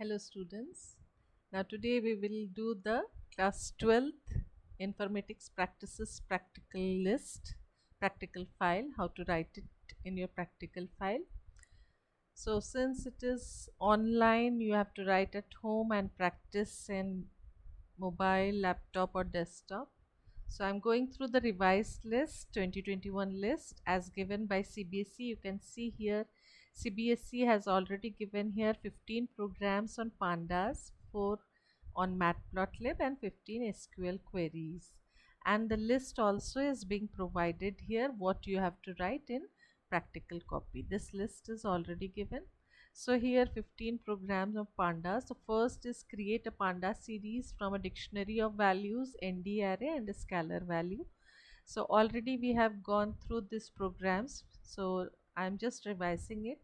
Hello students. Now today we will do the class 12th informatics practices practical list, practical file, how to write it in your practical file. So since it is online, you have to write at home and practice in mobile, laptop or desktop. So I'm going through the revised list, 2021 list as given by CBSE. You can see here CBSE has already given here 15 programs on pandas, 4 on matplotlib and 15 SQL queries. And the list also is being provided here what you have to write in practical copy. This list is already given. So here 15 programs of pandas. The first is create a panda series from a dictionary of values, ND array and a scalar value. So already we have gone through these programs. So I'm just revising it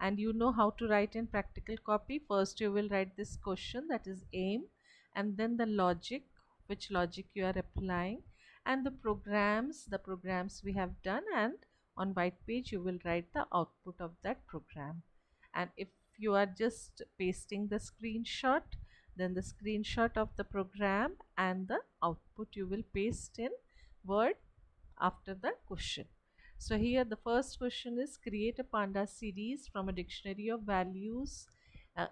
and you know how to write in practical copy. First you will write this question, that is aim, and then the logic, which logic you are applying, and the programs we have done, and on white page you will write the output of that program. And if you are just pasting the screenshot, then the screenshot of the program and the output you will paste in Word after the question. So here the first question is create a panda series from a dictionary of values,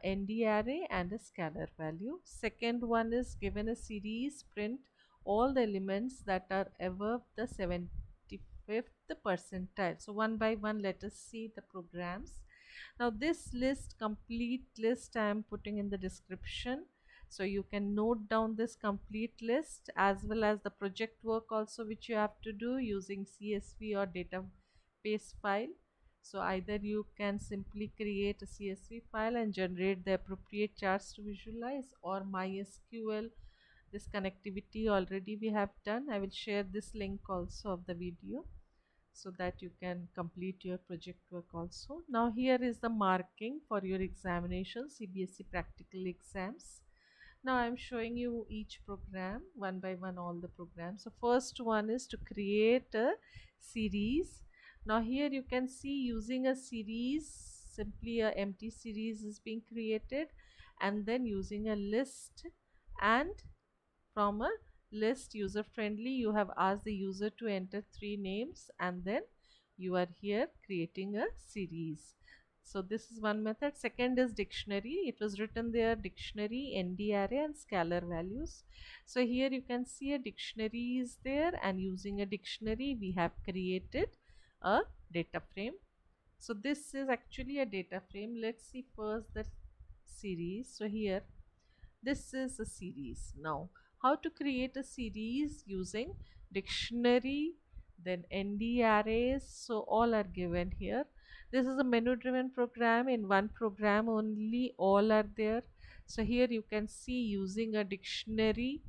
ND array and a scalar value. Second one is given a series, print all the elements that are above the 75th percentile. So one by one let us see the programs. Now this list, complete list, I am putting in the description, so you can note down this complete list as well as the project work also which you have to do using CSV or database file. So either you can simply create a CSV file and generate the appropriate charts to visualize, or MySQL. This connectivity already we have done. I will share this link also of the video so that you can complete your project work also. Now here is the marking for your examination, CBSE practical exams. Now I'm showing you each program one by one, all the programs. So first one is to create a series. Now here you can see using a series, simply a empty series is being created, and then using a list, and from a list user friendly you have asked the user to enter 3 names, and then you are here creating a series. So this is one method. Second is dictionary. It was written there dictionary, ND array and scalar values. So here you can see a dictionary is there, and using a dictionary we have created a data frame. So this is actually a data frame. Let's see first the series. So here this is a series. Now how to create a series using dictionary, then ND arrays, so all are given here. This is a menu driven program. In one program only all are there. So here you can see using a dictionary,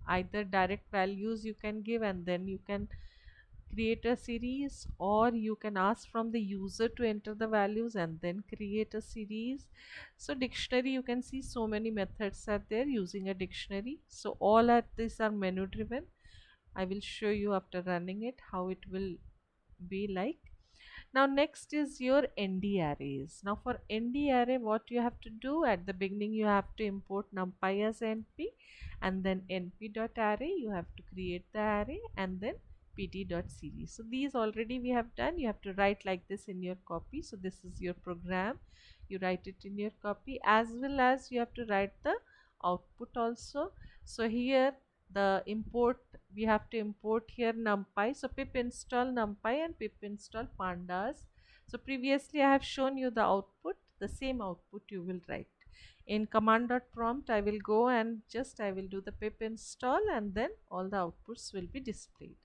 either direct values you can give and then you can create a series, or you can ask from the user to enter the values and then create a series. So dictionary, you can see so many methods are there using a dictionary. So all of these are menu driven. I will show you after running it how it will be like. Now next is your ND arrays. Now for ND array, what you have to do at the beginning, you have to import numpy as NP, and then np.array, you have to create the array, and then pt.series. So these already we have done. You have to write like this in your copy. So this is your program, you write it in your copy, as well as you have to write the output also. So here the import, we have to import here numpy. So pip install numpy and pip install pandas. So previously I have shown you the output, the same output you will write. In command.prompt I will go and just I will do the pip install, and then all the outputs will be displayed.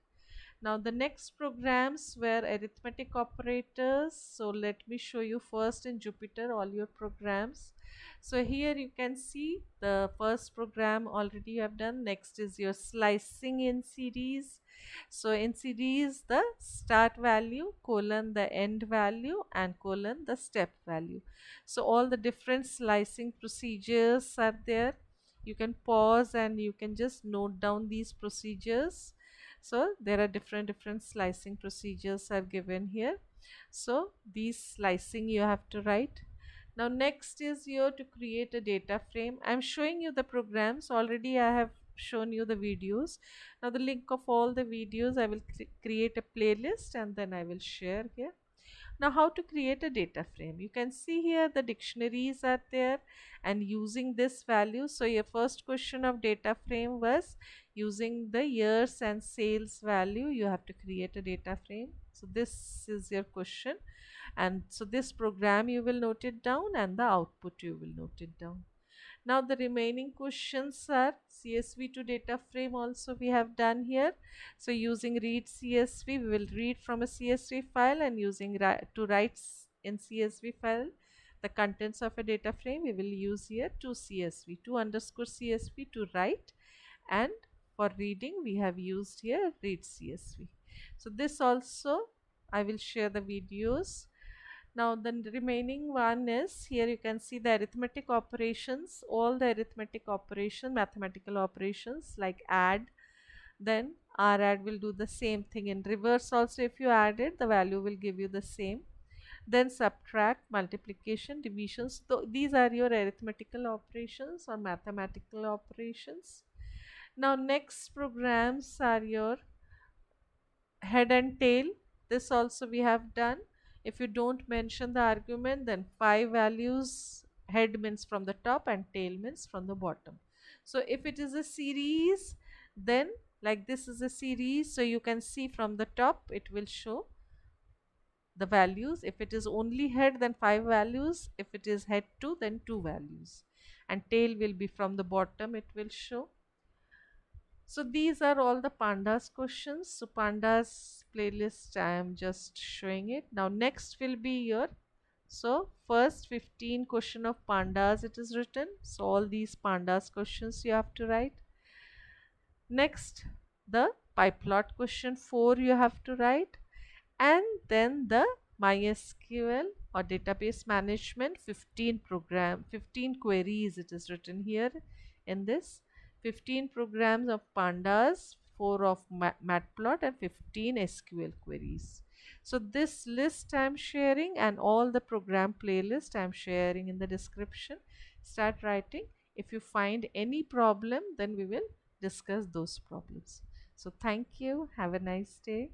Now the next programs were arithmetic operators. So let me show you first in Jupyter all your programs. So here you can see the first program already you have done. Next is your slicing in series. So in series, the start value, colon the end value, and colon the step value. So all the different slicing procedures are there. You can pause and you can just note down these procedures. So there are different slicing procedures are given here. So these slicing you have to write. Now next is here to create a data frame. I'm showing you the programs. Already I have shown you the videos. Now the link of all the videos, I will create a playlist and then I will share here. Now how to create a data frame? You can see here the dictionaries are there and using this value. So your first question of data frame was using the years and sales value. You have to create a data frame. So this is your question, and so this program you will note it down and the output you will note it down. Now the remaining questions are CSV to data frame also we have done here. So using read CSV, we will read from a CSV file, and using to write in CSV file the contents of a data frame, we will use here to CSV, to underscore CSV to write, and for reading we have used here read CSV. So this also I will share the videos. Now the remaining one is, here you can see the arithmetic operations, all the arithmetic operation, mathematical operations like add, then R add will do the same thing. In reverse also, if you add it, the value will give you the same. Then subtract, multiplication, divisions. So these are your arithmetical operations or mathematical operations. Now next programs are your head and tail. This also we have done. If you don't mention the argument, then 5 values, head means from the top and tail means from the bottom. So if it is a series, then like this is a series, so you can see from the top it will show the values. If it is only head, then 5 values. If it is head 2, then 2 values, and tail will be from the bottom, it will show. So these are all the pandas questions. So pandas playlist, I am just showing it. Now next will be your, so first 15 question of pandas it is written. So all these pandas questions you have to write. Next the pyplot question 4 you have to write, and then the MySQL or database management 15 queries it is written here in this. 15 programs of pandas, 4 of matplot, and 15 SQL queries. So this list I am sharing, and all the program playlist I am sharing in the description. Start writing. If you find any problem, then we will discuss those problems. So thank you. Have a nice day.